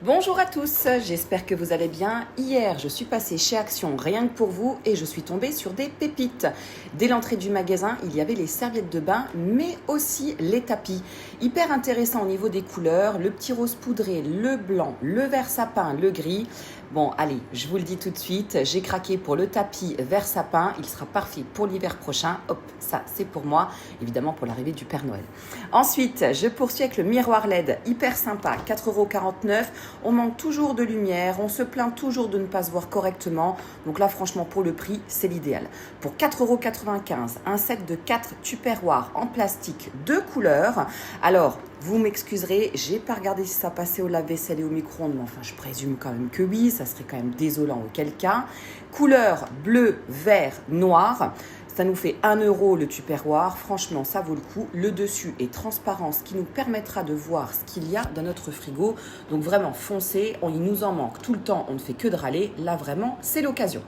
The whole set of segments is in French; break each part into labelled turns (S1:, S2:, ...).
S1: Bonjour à tous, j'espère que vous allez bien. Hier, je suis passée chez Action rien que pour vous et je suis tombée sur des pépites. Dès l'entrée du magasin, il y avait les serviettes de bain, mais aussi les tapis. Hyper intéressant au niveau des couleurs, le petit rose poudré, le blanc, le vert sapin, le gris. Bon, allez, je vous le dis tout de suite, j'ai craqué pour le tapis vert sapin. Il sera parfait pour l'hiver prochain. Hop, ça, c'est pour moi, évidemment pour l'arrivée du Père Noël. Ensuite, je poursuis avec le miroir LED, hyper sympa, 4,49 €. On manque toujours de lumière, on se plaint toujours de ne pas se voir correctement. Donc là, franchement, pour le prix, c'est l'idéal. Pour 4,95 €, un set de 4 tupperwares en plastique de couleur. Alors, vous m'excuserez, j'ai pas regardé si ça passait au lave-vaisselle et au micro-ondes, mais enfin, je présume quand même que oui, ça serait quand même désolant auquel cas. Couleur bleu, vert, noir. Ça nous fait 1 € le tupperware. Franchement, ça vaut le coup. Le dessus est transparent, ce qui nous permettra de voir ce qu'il y a dans notre frigo. Donc vraiment, foncez. Il nous en manque tout le temps. On ne fait que de râler. Là, vraiment, c'est l'occasion.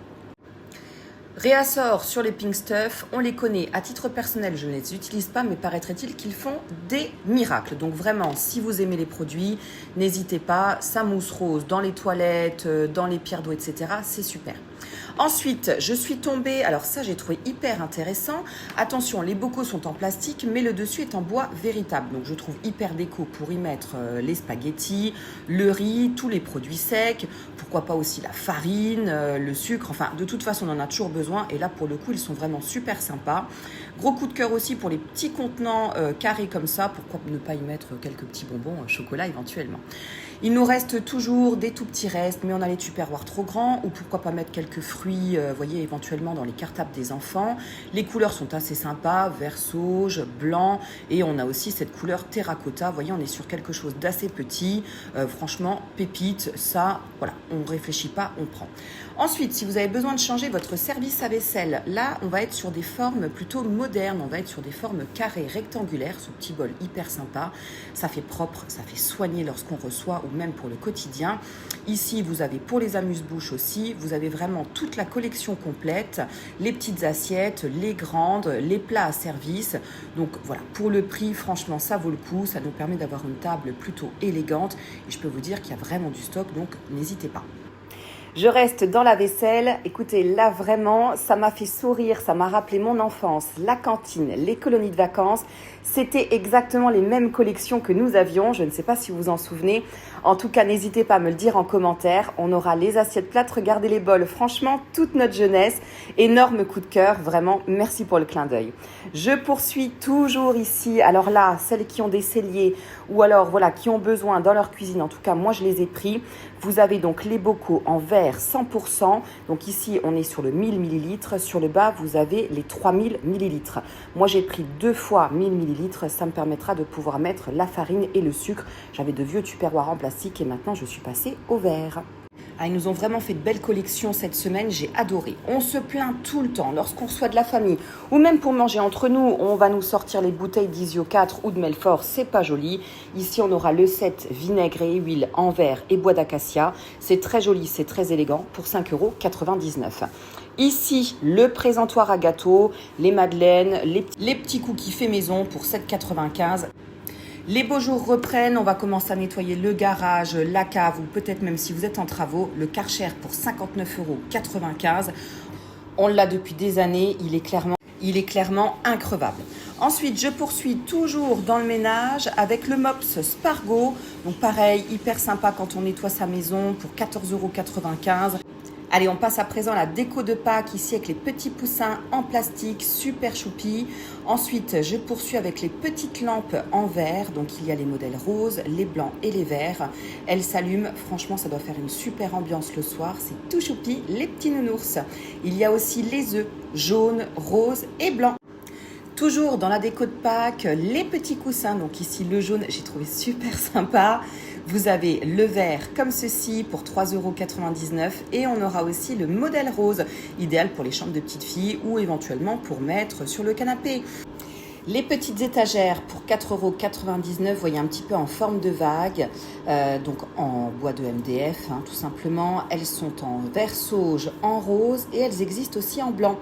S1: Réassort sur les Pink Stuff, on les connaît à titre personnel, je ne les utilise pas, mais paraîtrait-il qu'ils font des miracles. Donc vraiment, si vous aimez les produits, n'hésitez pas, ça mousse rose dans les toilettes, dans les pierres d'eau, etc. C'est super. Ensuite, je suis tombée, alors ça j'ai trouvé hyper intéressant. Attention, les bocaux sont en plastique, mais le dessus est en bois véritable. Donc je trouve hyper déco pour y mettre les spaghettis, le riz, tous les produits secs, pourquoi pas aussi la farine, le sucre. Enfin, de toute façon, on en a toujours besoin. Et là, pour le coup, ils sont vraiment super sympas. Gros coup de cœur aussi pour les petits contenants carrés comme ça. Pourquoi ne pas y mettre quelques petits bonbons, chocolat éventuellement. Il nous reste toujours des tout petits restes, mais on a les tupperwares trop grands, ou pourquoi pas mettre quelques fruits, voyez, éventuellement dans les cartables des enfants. Les couleurs sont assez sympas, vert sauge, blanc, et on a aussi cette couleur terracotta. Vous voyez, on est sur quelque chose d'assez petit. Franchement, pépite, ça, voilà, on ne réfléchit pas, on prend. Ensuite, si vous avez besoin de changer votre service à vaisselle, là, on va être sur des formes plutôt modernes. On va être sur des formes carrées, rectangulaires. Ce petit bol hyper sympa. Ça fait propre, ça fait soigner lorsqu'on reçoit ou même pour le quotidien. Ici, vous avez pour les amuse-bouches aussi. Vous avez vraiment toute la collection complète. Les petites assiettes, les grandes, les plats à service. Donc voilà, pour le prix, franchement, ça vaut le coup. Ça nous permet d'avoir une table plutôt élégante. Et je peux vous dire qu'il y a vraiment du stock, donc n'hésitez pas. Je reste dans la vaisselle. Écoutez, là vraiment, ça m'a fait sourire, ça m'a rappelé mon enfance, la cantine, les colonies de vacances. C'était exactement les mêmes collections que nous avions. Je ne sais pas si vous vous en souvenez. En tout cas, n'hésitez pas à me le dire en commentaire. On aura les assiettes plates, regardez les bols. Franchement, toute notre jeunesse. Énorme coup de cœur. Vraiment, merci pour le clin d'œil. Je poursuis toujours ici. Alors là, celles qui ont des celliers ou alors voilà, qui ont besoin dans leur cuisine, en tout cas, moi je les ai pris. Vous avez donc les bocaux en verre 100%. Donc ici, on est sur le 1000 ml. Sur le bas, vous avez les 3000 ml. Moi, j'ai pris 2 fois 1000 ml. Ça me permettra de pouvoir mettre la farine et le sucre. J'avais de vieux tupperwares en plastique et maintenant, je suis passée au verre. Ah, ils nous ont vraiment fait de belles collections cette semaine, j'ai adoré. On se plaint tout le temps lorsqu'on reçoit de la famille ou même pour manger entre nous, on va nous sortir les bouteilles d'Isio 4 ou de Melfort, c'est pas joli. Ici, on aura le set vinaigre et huile en verre et bois d'acacia. C'est très joli, c'est très élégant pour 5,99 €. Ici, le présentoir à gâteau, les madeleines, les petits cookies faits maison pour 7,95 €. Les beaux jours reprennent, on va commencer à nettoyer le garage, la cave ou peut-être même si vous êtes en travaux, le Karcher pour 59,95 €. On l'a depuis des années, il est clairement increvable. Ensuite, je poursuis toujours dans le ménage avec le Mops Spargo. Donc pareil, hyper sympa quand on nettoie sa maison pour 14,95 €. Allez, on passe à présent à la déco de Pâques, ici avec les petits poussins en plastique, super choupi. Ensuite, je poursuis avec les petites lampes en verre. Donc, il y a les modèles roses, les blancs et les verts. Elles s'allument. Franchement, ça doit faire une super ambiance le soir. C'est tout choupi, les petits nounours. Il y a aussi les œufs jaunes, roses et blancs. Toujours dans la déco de Pâques, les petits coussins. Donc ici, le jaune, j'ai trouvé super sympa. Vous avez le vert comme ceci pour 3,99 € et on aura aussi le modèle rose, idéal pour les chambres de petites filles ou éventuellement pour mettre sur le canapé. Les petites étagères pour 4,99 €, vous voyez un petit peu en forme de vague, donc en bois de MDF tout simplement. Elles sont en vert sauge, en rose et elles existent aussi en blanc.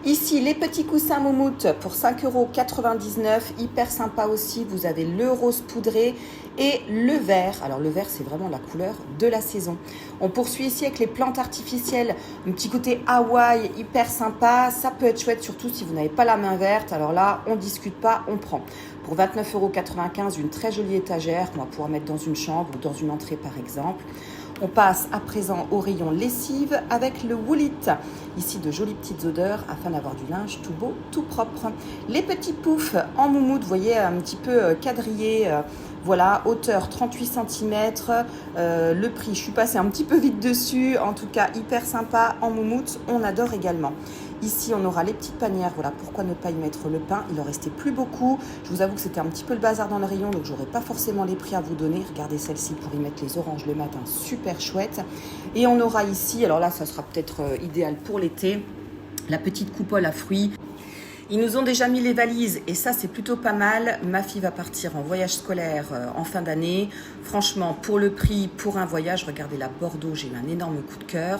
S1: Ici, les petits coussins moumoute pour 5,99 €, hyper sympa aussi. Vous avez le rose poudré et le vert. Alors le vert, c'est vraiment la couleur de la saison. On poursuit ici avec les plantes artificielles, un petit côté Hawaï, hyper sympa. Ça peut être chouette, surtout si vous n'avez pas la main verte. Alors là, on ne discute pas, on prend. Pour 29,95 €, une très jolie étagère qu'on va pouvoir mettre dans une chambre ou dans une entrée par exemple. On passe à présent au rayon lessive avec le Woolit. Ici, de jolies petites odeurs afin d'avoir du linge tout beau, tout propre. Les petits poufs en moumoute, vous voyez, un petit peu quadrillé. Voilà, hauteur 38 cm. Le prix, je suis passée un petit peu vite dessus. En tout cas, hyper sympa en moumoute. On adore également. Ici, on aura les petites panières. Voilà, pourquoi ne pas y mettre le pain? Il en restait plus beaucoup. Je vous avoue que c'était un petit peu le bazar dans le rayon, donc j'aurais pas forcément les prix à vous donner. Regardez celle-ci pour y mettre les oranges le matin, super chouette. Et on aura ici, alors là, ça sera peut-être idéal pour l'été, la petite coupole à fruits. Ils nous ont déjà mis les valises et ça c'est plutôt pas mal. Ma fille va partir en voyage scolaire en fin d'année. Franchement, pour le prix, pour un voyage, regardez la Bordeaux, j'ai eu un énorme coup de cœur.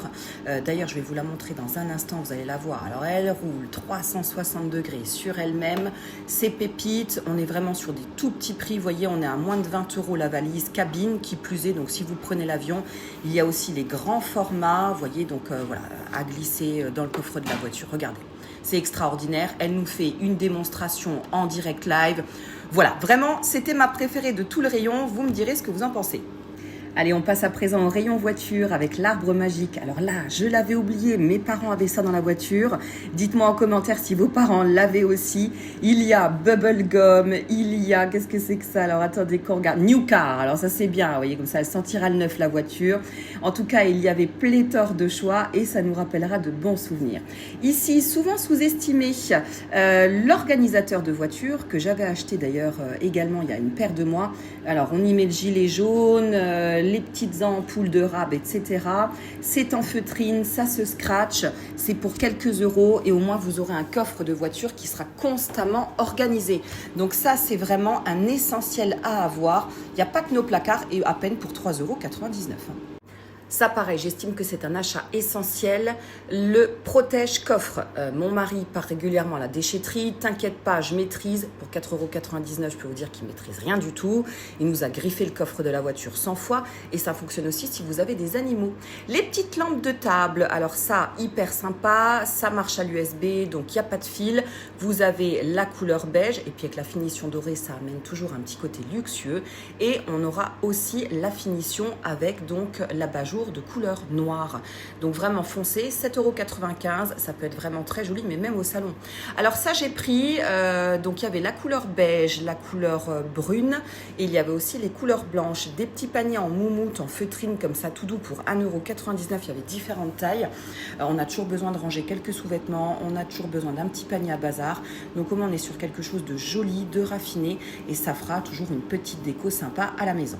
S1: D'ailleurs, je vais vous la montrer dans un instant, vous allez la voir. Alors elle roule 360 degrés sur elle-même. C'est pépite, on est vraiment sur des tout petits prix. Vous voyez, on est à moins de 20 € la valise cabine qui plus est. Donc si vous prenez l'avion, il y a aussi les grands formats. Vous voyez, donc voilà, à glisser dans le coffre de la voiture. Regardez. C'est extraordinaire. Elle nous fait une démonstration en direct live. Voilà, vraiment, c'était ma préférée de tout le rayon. Vous me direz ce que vous en pensez. Allez, on passe à présent au rayon voiture avec l'arbre magique. Alors là, je l'avais oublié, mes parents avaient ça dans la voiture. Dites-moi en commentaire si vos parents l'avaient aussi. Il y a Bubblegum, il y a, qu'est-ce que c'est que ça? Alors attendez qu'on regarde, New Car, alors ça c'est bien, vous voyez, comme ça elle sentira le neuf la voiture. En tout cas, il y avait pléthore de choix et ça nous rappellera de bons souvenirs. Ici, souvent sous-estimé, l'organisateur de voiture que j'avais acheté d'ailleurs également il y a une paire de mois. Alors on y met le gilet jaune, les petites ampoules de rab, etc. C'est en feutrine, ça se scratch, c'est pour quelques euros et au moins vous aurez un coffre de voiture qui sera constamment organisé. Donc ça, c'est vraiment un essentiel à avoir. Il n'y a pas que nos placards et à peine pour 3,99 €. Ça, pareil, j'estime que c'est un achat essentiel. Le protège-coffre. Mon mari part régulièrement à la déchetterie. T'inquiète pas, je maîtrise. Pour 4,99 €, je peux vous dire qu'il ne maîtrise rien du tout. Il nous a griffé le coffre de la voiture 100 fois. Et ça fonctionne aussi si vous avez des animaux. Les petites lampes de table. Alors ça, hyper sympa. Ça marche à l'USB, donc il n'y a pas de fil. Vous avez la couleur beige. Et puis avec la finition dorée, ça amène toujours un petit côté luxueux. Et on aura aussi la finition avec donc l'abat-jour de couleur noire. Donc vraiment foncé, 7,95 €, ça peut être vraiment très joli, mais même au salon. Alors ça, j'ai pris, donc il y avait la couleur beige, la couleur brune, et il y avait aussi les couleurs blanches, des petits paniers en moumoute, en feutrine, comme ça, tout doux pour 1,99 €. Il y avait différentes tailles. On a toujours besoin de ranger quelques sous-vêtements, on a toujours besoin d'un petit panier à bazar. Donc au moins, on est sur quelque chose de joli, de raffiné, et ça fera toujours une petite déco sympa à la maison.